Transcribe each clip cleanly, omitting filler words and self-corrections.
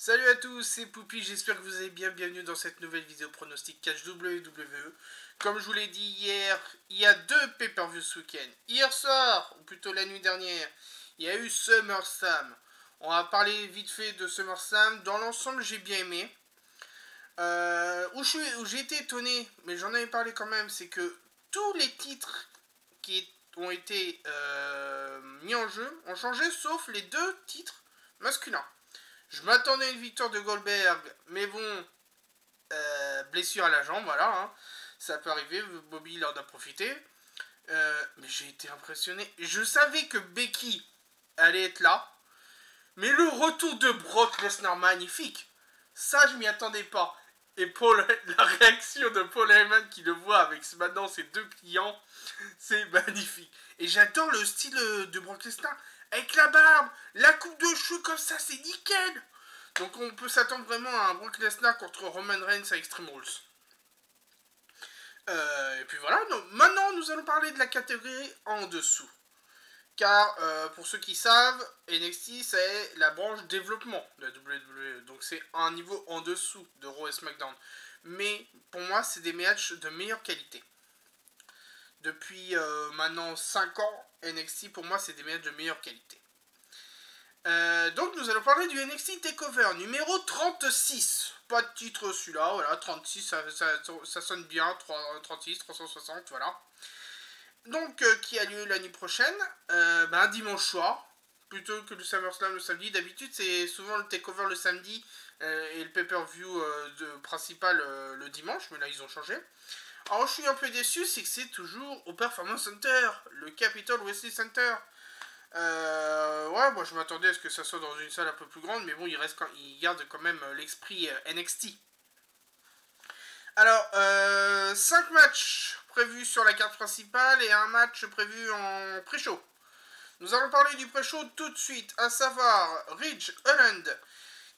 Salut à tous, c'est Poupy, j'espère que vous allez bien, bienvenue dans cette nouvelle vidéo pronostic catch WWE. Comme je vous l'ai dit hier, il y a deux pay-per-views ce week-end. Hier soir, ou plutôt la nuit dernière, il y a eu SummerSlam. On va parler vite fait de SummerSlam. Dans l'ensemble, j'ai bien aimé. Où j'ai été étonné, mais j'en avais parlé quand même, c'est que tous les titres qui ont été mis en jeu ont changé, sauf les deux titres masculins. Je m'attendais à une victoire de Goldberg, mais bon, blessure à la jambe, voilà. Hein. Ça peut arriver, Bobby il en a profité. Mais j'ai été impressionné. Je savais que Becky allait être là. Mais le retour de Brock Lesnar, magnifique. Ça, je m'y attendais pas. Et la réaction de Paul Heyman qui le voit avec maintenant ses deux clients, c'est magnifique. Et j'adore le style de Brock Lesnar. Avec la barbe, la coupe de cheveux comme ça, c'est nickel. Donc on peut s'attendre vraiment à un Brock Lesnar contre Roman Reigns à Extreme Rules. Et puis voilà, donc, maintenant nous allons parler de la catégorie en dessous. Car pour ceux qui savent, NXT c'est la branche développement de la WWE. Donc c'est un niveau en dessous de Raw et SmackDown. Mais pour moi c'est des matchs de meilleure qualité. Depuis maintenant 5 ans, NXT pour moi c'est des matchs de meilleure qualité. Donc nous allons parler du NXT TakeOver numéro 36. Pas de titre celui-là, voilà, 36, ça sonne bien, 36, 360, voilà. Donc qui a lieu l'année prochaine, un dimanche soir, plutôt que le SummerSlam le samedi. D'habitude c'est souvent le TakeOver le samedi et le pay-per-view principal le dimanche, mais là ils ont changé. Alors je suis un peu déçu, c'est que c'est toujours au Performance Center, le Capitol Wrestling Center. Ouais, moi je m'attendais à ce que ça soit dans une salle un peu plus grande, mais bon, il garde quand même l'esprit NXT. Alors, 5 matchs prévus sur la carte principale et un match prévu en pré-show. Nous allons parler du pré-show tout de suite, à savoir Ridge Holland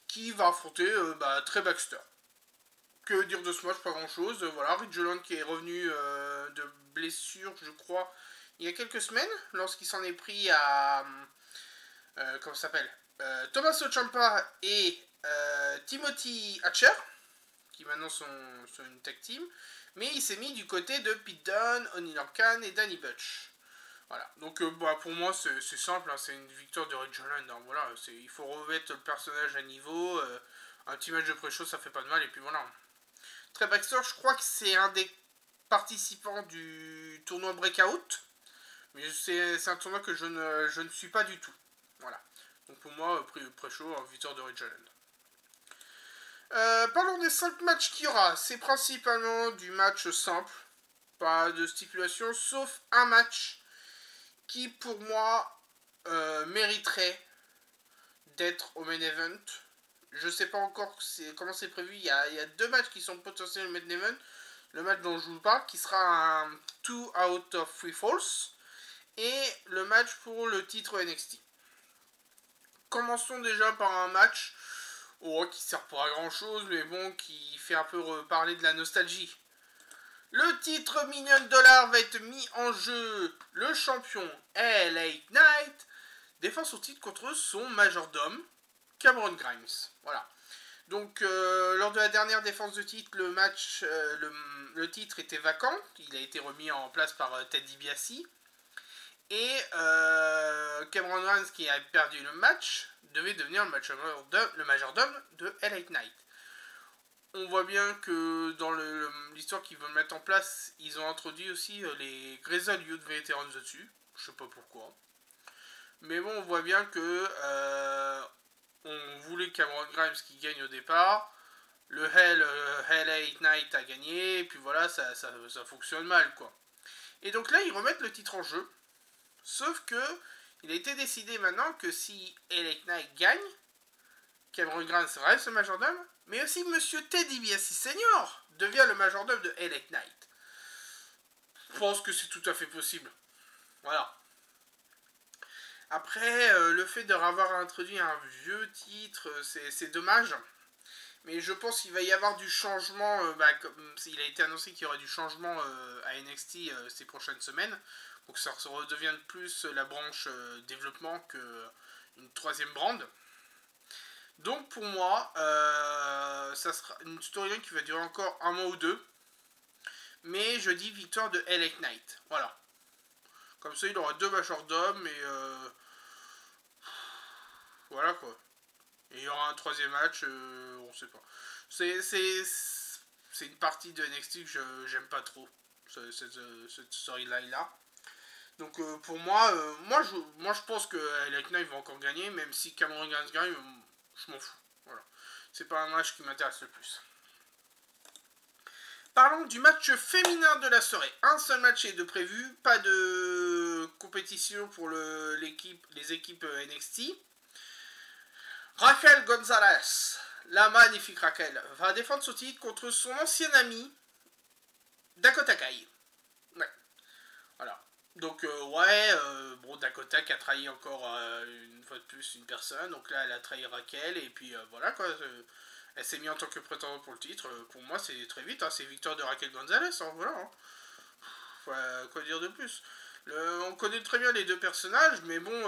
qui va affronter Trey Baxter. Que dire de ce match? Pas grand chose. Voilà, Ridge Holland qui est revenu de blessure, je crois, il y a quelques semaines, lorsqu'il s'en est pris à. Comment ça s'appelle Tommaso Ciampa et Timothy Hatcher, qui maintenant sont une tag team. Mais il s'est mis du côté de Pete Dunne, Oney Lorcan et Danny Burch. Voilà, donc pour moi c'est simple, hein, c'est une victoire de Ridge Holland. Hein, voilà, il faut remettre le personnage à niveau. Un petit match de pré-show, ça fait pas de mal, et puis voilà. Trey Baxter, je crois que c'est un des participants du tournoi Breakout. Mais c'est un tournoi que je ne suis pas du tout. Voilà. Donc pour moi, pré-show, victoire de Ridge Holland. Parlons des 5 matchs qu'il y aura. C'est principalement du match simple. Pas de stipulation, sauf un match qui pour moi mériterait d'être au main event. Je sais pas encore comment c'est prévu. Il y a 2 matchs qui sont potentiels au main event. Le match dont je vous parle, qui sera un 2 out of 3 falls. Et le match pour le titre NXT. Commençons déjà par un match qui sert pas à grand chose, mais bon, qui fait un peu parler de la nostalgie. Le titre $1 million va être mis en jeu. Le champion LA Knight défend son titre contre son majordome, Cameron Grimes. Voilà. Donc, lors de la dernière défense de titre, le titre était vacant. Il a été remis en place par Ted DiBiase. Et Cameron Grimes, qui a perdu le match, devait devenir le majordome de LA Knight. On voit bien que dans l'histoire qu'ils veulent mettre en place, ils ont introduit aussi les Grizzled Youth Veterans dessus. Je sais pas pourquoi. Mais bon, on voit bien que on voulait Cameron Grimes qui gagne au départ. Le LA Knight a gagné. Et puis voilà, ça fonctionne mal, quoi. Et donc là, ils remettent le titre en jeu. Sauf que il a été décidé maintenant que si LA Knight gagne, Cameron Grimes reste le majordome, mais aussi Monsieur Ted DiBiase Senior devient le majordome de LA Knight. Je pense que c'est tout à fait possible. Voilà. Après, le fait d'avoir introduit un vieux titre, c'est dommage. Mais je pense qu'il va y avoir du changement. Il a été annoncé qu'il y aurait du changement à NXT ces prochaines semaines. Pour que ça redevienne plus la branche développement qu'une troisième brand. Donc pour moi, ça sera une storyline qui va durer encore un mois ou deux. Mais je dis victoire de LA Knight. Voilà. Comme ça, il aura 2 majordomes et voilà quoi. Et il y aura un troisième match, on sait pas. C'est une partie de NXT que j'aime pas trop, cette storyline là. Donc pour moi, moi je pense que LA Knight va encore gagner, même si Cameron Grimes gagne, je m'en fous. Voilà. C'est pas un match qui m'intéresse le plus. Parlons du match féminin de la soirée. Un seul match est de prévu, pas de compétition pour les équipes NXT. Raquel Gonzalez, la magnifique Raquel, va défendre son titre contre son ancien ami Dakota Kai. Ouais, voilà. Donc bon, Dakota qui a trahi encore une fois de plus une personne, donc là elle a trahi Raquel, et puis voilà quoi, elle s'est mise en tant que prétendante pour le titre. Pour moi c'est très vite, hein, c'est victoire de Raquel Gonzalez, hein, voilà. Hein. Quoi dire de plus. On connaît très bien les deux personnages, mais bon,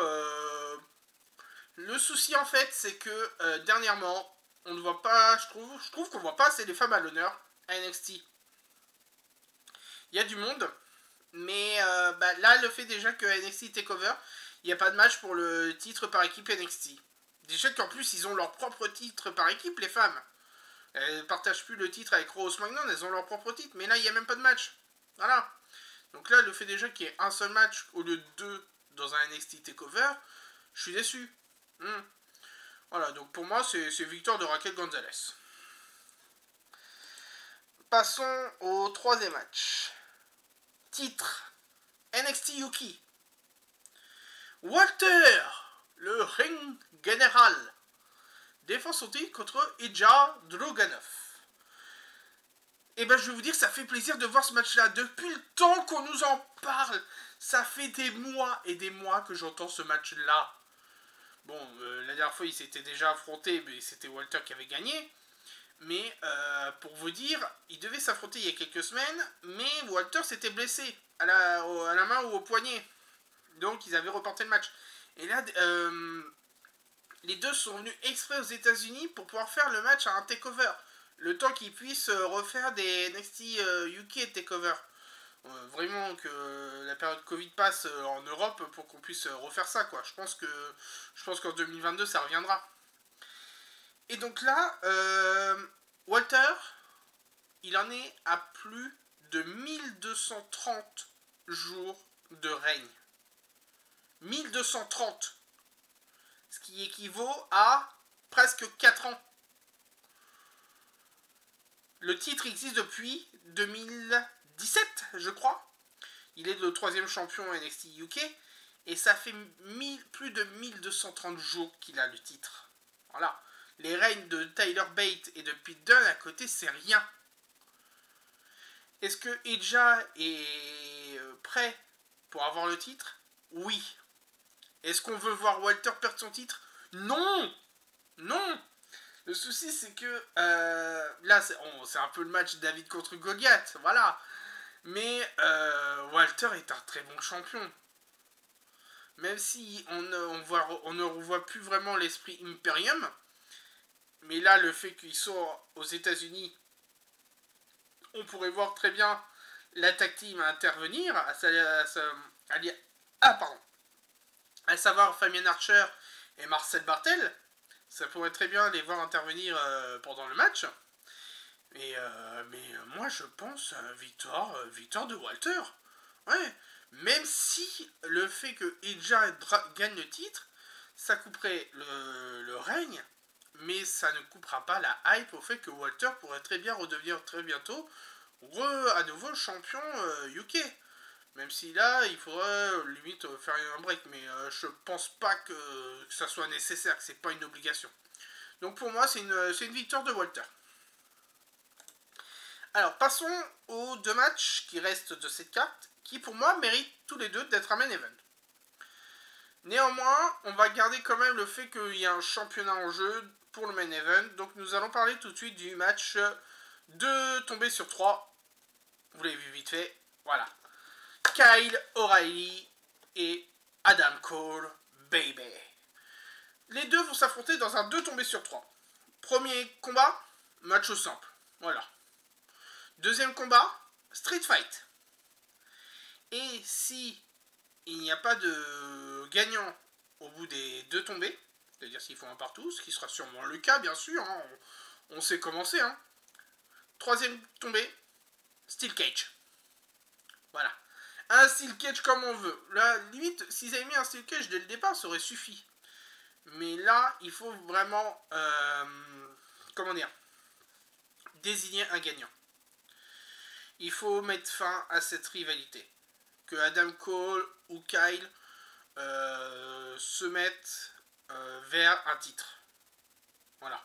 le souci en fait c'est que dernièrement, on ne voit pas, je trouve qu'on voit pas assez les femmes à l'honneur à NXT. Il y a du monde, mais là, le fait déjà que NXT TakeOver, il n'y a pas de match pour le titre par équipe NXT. Déjà qu'en plus, ils ont leur propre titre par équipe, les femmes. Elles ne partagent plus le titre avec Raw SmackDown, elles ont leur propre titre. Mais là, il n'y a même pas de match. Voilà. Donc là, le fait déjà qu'il y ait un seul match au lieu de 2 dans un NXT TakeOver, je suis déçu. Voilà, donc pour moi, c'est victoire de Raquel Gonzalez. Passons au troisième match. Titre NXT UK. Walter, le ring général, défend son titre contre Ilja Dragunov. Et ben je vais vous dire, ça fait plaisir de voir ce match-là. Depuis le temps qu'on nous en parle, ça fait des mois et des mois que j'entends ce match-là. Bon, la dernière fois, ils s'étaient déjà affrontés, mais c'était Walter qui avait gagné. Mais pour vous dire, ils devaient s'affronter il y a quelques semaines, mais Walter s'était blessé à la main ou au poignet. Donc ils avaient reporté le match. Et là, les deux sont venus exprès aux États-Unis pour pouvoir faire le match à un takeover. Le temps qu'ils puissent refaire des NXT UK takeover. Vraiment que la période Covid passe en Europe pour qu'on puisse refaire ça, quoi. Je pense qu'en 2022 ça reviendra. Et donc là, Walter, il en est à plus de 1230 jours de règne. 1230. Ce qui équivaut à presque 4 ans. Le titre existe depuis 2017, je crois. Il est le 3e champion NXT UK. Et ça fait plus de 1230 jours qu'il a le titre. Voilà. Les règnes de Tyler Bate et de Pete Dunne à côté, c'est rien. Est-ce que Ilja est prêt pour avoir le titre? Oui. Est-ce qu'on veut voir Walter perdre son titre? Non. Non. Le souci, c'est que là, c'est un peu le match David contre Goliath, voilà. Mais Walter est un très bon champion. Même si on ne revoit plus vraiment l'esprit Imperium. Mais là, le fait qu'il soit aux États-Unis, on pourrait voir très bien la tag team intervenir, à savoir Fabian Archer et Marcel Bartel. Ça pourrait très bien les voir intervenir pendant le match. Mais moi, je pense victoire de Walter. Ouais. Même si le fait que Ilja gagne le titre, ça couperait le règne, mais ça ne coupera pas la hype au fait que Walter pourrait très bien redevenir très bientôt à nouveau champion UK. Même si là, il faudrait limite faire un break, mais je pense pas que ça soit nécessaire, que c'est pas une obligation. Donc pour moi, c'est une victoire de Walter. Alors, passons aux 2 matchs qui restent de cette carte, qui pour moi méritent tous les deux d'être un main event. Néanmoins, on va garder quand même le fait qu'il y a un championnat en jeu pour le main event. Donc nous allons parler tout de suite du match de tomber sur 3. Vous l'avez vu vite fait. Voilà. Kyle O'Reilly et Adam Cole, baby. Les deux vont s'affronter dans un 2 tombés sur 3. Premier combat, match au simple. Voilà. Deuxième combat, street fight. Et si il n'y a pas de gagnant au bout des 2 tombées, c'est-à-dire s'ils font un partout, ce qui sera sûrement le cas, bien sûr, hein, on sait comment c'est. Hein. Troisième tombée, steel cage. Voilà. Un steel cage comme on veut. Là, limite, s'ils avaient mis un steel cage dès le départ, ça aurait suffi. Mais là, il faut vraiment, comment dire, désigner un gagnant. Il faut mettre fin à cette rivalité. Que Adam Cole ou Kyle se mettent vers un titre. Voilà.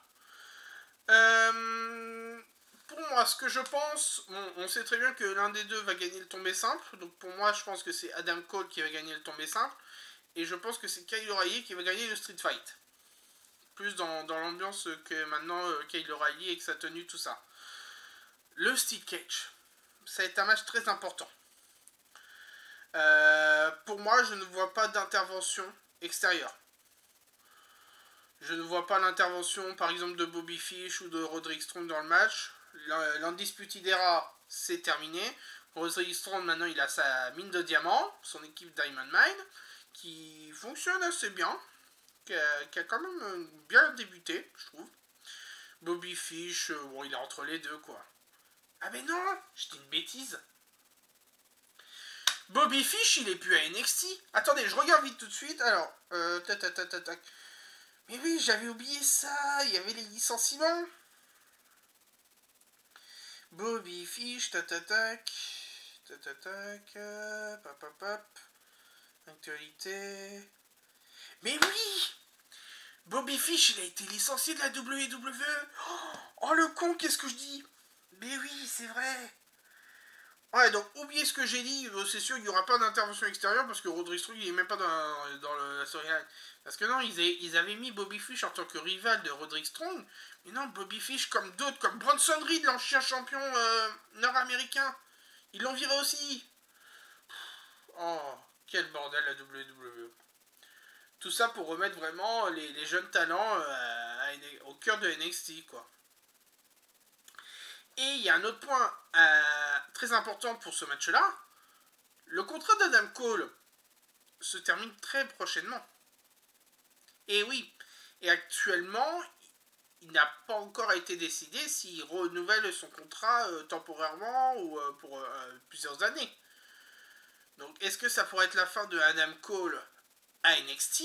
Pour moi, ce que je pense, on sait très bien que l'un des deux va gagner le tombé simple. Donc pour moi, je pense que c'est Adam Cole qui va gagner le tombé simple. Et je pense que c'est Kyle O'Reilly qui va gagner le street fight. Plus dans l'ambiance que maintenant Kyle O'Reilly avec sa tenue, tout ça. Le steel cage, ça va être un match très important. Pour moi, je ne vois pas d'intervention extérieure. Je ne vois pas l'intervention, par exemple, de Bobby Fish ou de Roderick Strong dans le match. L'Undisputed Era, c'est terminé. Roderick Strong, maintenant, il a sa mine de diamants, son équipe Diamond Mine, qui fonctionne assez bien, qui a quand même bien débuté, je trouve. Bobby Fish, bon, il est entre les deux, quoi. Ah mais non, je dis une bêtise. Bobby Fish, il est plus à NXT. Attendez, je regarde vite tout de suite. Alors, tac. Mais oui, j'avais oublié ça. Il y avait les licenciements. Bobby Fish, tac. Pop. Actualité. Mais oui, Bobby Fish, il a été licencié de la WWE. Oh le con, qu'est-ce que je dis? Mais oui, c'est vrai. Ouais, donc oubliez ce que j'ai dit, c'est sûr qu'il n'y aura pas d'intervention extérieure parce que Roderick Strong il est même pas dans la storyline. Parce que non, ils avaient mis Bobby Fish en tant que rival de Roderick Strong, mais non, Bobby Fish comme d'autres, comme Bronson Reed, l'ancien champion nord-américain, ils l'ont viré aussi. Oh, quel bordel la WWE. Tout ça pour remettre vraiment les jeunes talents au cœur de NXT, quoi. Et il y a un autre point très important pour ce match-là. Le contrat d'Adam Cole se termine très prochainement. Et oui, et actuellement, il n'a pas encore été décidé s'il renouvelle son contrat temporairement ou pour plusieurs années. Donc est-ce que ça pourrait être la fin de Adam Cole à NXT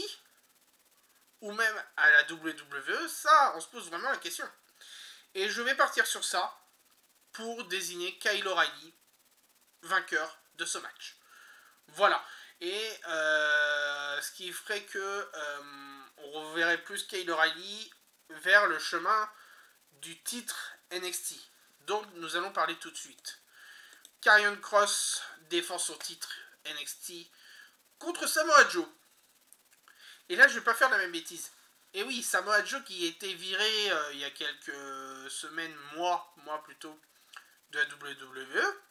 ou même à la WWE? Ça, on se pose vraiment la question. Et je vais partir sur ça pour désigner Kyle O'Reilly vainqueur de ce match. Voilà. Et ce qui ferait que on reverrait plus Kyle O'Reilly vers le chemin du titre NXT. Donc nous allons parler tout de suite. Karrion Kross défend son titre NXT contre Samoa Joe. Et là je vais pas faire la même bêtise. Et oui, Samoa Joe qui a été viré il y a quelques semaines, mois plutôt, de la WWE,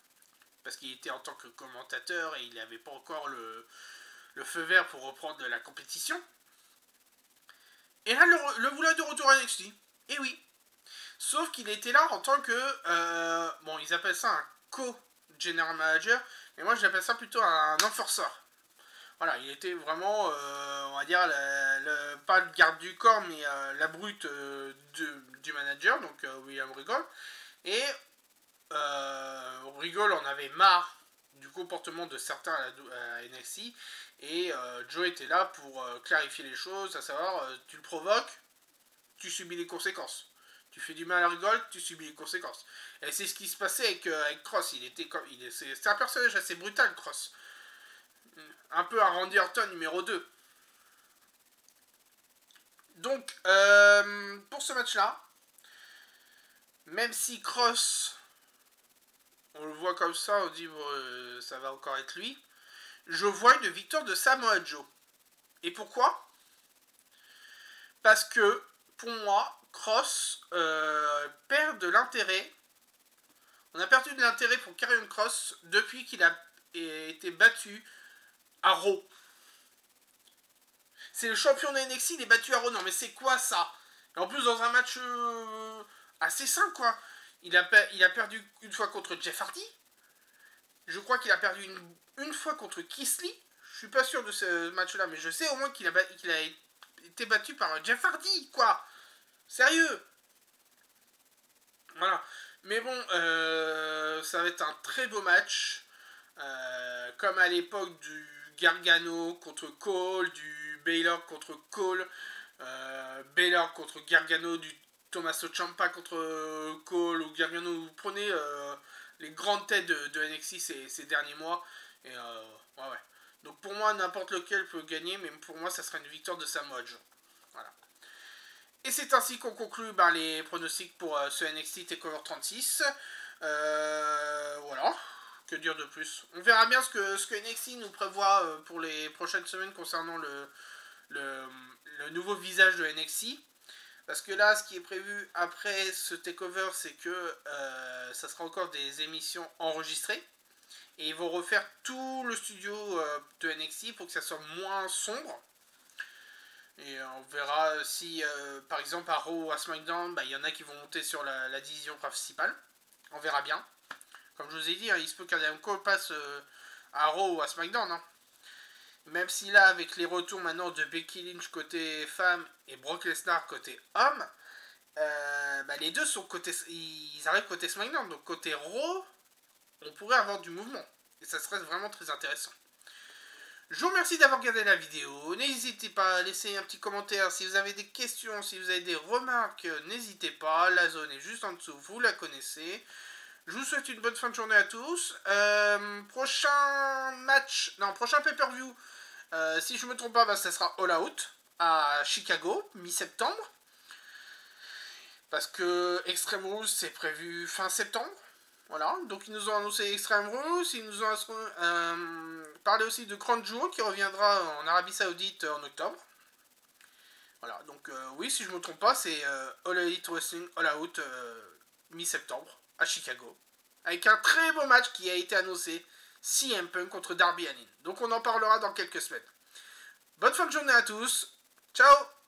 parce qu'il était en tant que commentateur et il n'avait pas encore le feu vert pour reprendre la compétition. Et là, le voilà de retour à NXT. Et oui. Sauf qu'il était là en tant que... bon, ils appellent ça un co-general manager, mais moi j'appelle ça plutôt un enforcer. Voilà, il était vraiment, on va dire, pas le garde du corps, mais la brute du manager, donc William Regal. Et Regal en avait marre du comportement de certains à NXT. Et Joe était là pour clarifier les choses, à savoir, tu le provoques, tu subis les conséquences. Tu fais du mal à Regal, tu subis les conséquences. Et c'est ce qui se passait avec Kross. C'est un personnage assez brutal, Kross. Un peu un Randy Orton numéro 2. Donc, pour ce match-là, même si Kross, on le voit comme ça, on dit ça va encore être lui, je vois une victoire de Samoa Joe. Et pourquoi? Parce que, pour moi, Kross perd de l'intérêt. On a perdu de l'intérêt pour Karrion Kross depuis qu'il a été battu à Raw. C'est le champion de NXT, il est battu à Raw. Non mais c'est quoi ça? Et en plus dans un match assez simple quoi. Il a perdu une fois contre Jeff Hardy. Je crois qu'il a perdu une fois contre Keith Lee. Je suis pas sûr de ce match-là, mais je sais au moins qu'il a été battu par Jeff Hardy, quoi. Sérieux. Voilà. Mais bon, ça va être un très beau match. Comme à l'époque du Gargano contre Cole, du Baylor contre Cole, Baylor contre Gargano, du Tommaso Ciampa contre Cole ou Gargano. Vous prenez les grandes têtes de NXT ces derniers mois. Et ouais. Donc pour moi, n'importe lequel peut gagner, mais pour moi, ça sera une victoire de Samoa Joe. Voilà. Et c'est ainsi qu'on conclut les pronostics pour ce NXT TakeOver 36. Voilà. Que dire de plus? On verra bien ce que NXT nous prévoit pour les prochaines semaines concernant le nouveau visage de NXT. Parce que là, ce qui est prévu après ce takeover, c'est que ça sera encore des émissions enregistrées. Et ils vont refaire tout le studio de NXT pour que ça soit moins sombre. Et on verra si, par exemple, à Raw ou à SmackDown, il y en a qui vont monter sur la division principale. On verra bien. Comme je vous ai dit, il se peut qu'Adam Cole passe à Raw ou à SmackDown. Hein. Même si là, avec les retours maintenant de Becky Lynch côté femme et Brock Lesnar côté homme, les deux sont ils arrivent côté SmackDown. Donc côté Raw, on pourrait avoir du mouvement. Et ça serait vraiment très intéressant. Je vous remercie d'avoir regardé la vidéo. N'hésitez pas à laisser un petit commentaire. Si vous avez des questions, si vous avez des remarques, n'hésitez pas. La zone est juste en dessous, vous la connaissez. Je vous souhaite une bonne fin de journée à tous. Prochain pay-per-view, si je ne me trompe pas, ça sera All Out à Chicago, mi-septembre. Parce que Extreme Rules, c'est prévu fin septembre. Voilà, donc ils nous ont annoncé Extreme Rules, ils nous ont parlé aussi de Crown Jewel qui reviendra en Arabie Saoudite en octobre. Voilà, donc oui, si je ne me trompe pas, c'est All Elite Wrestling All Out mi-septembre à Chicago. Avec un très beau match qui a été annoncé, CM Punk contre Darby Allin. Donc on en parlera dans quelques semaines. Bonne fin de journée à tous, ciao!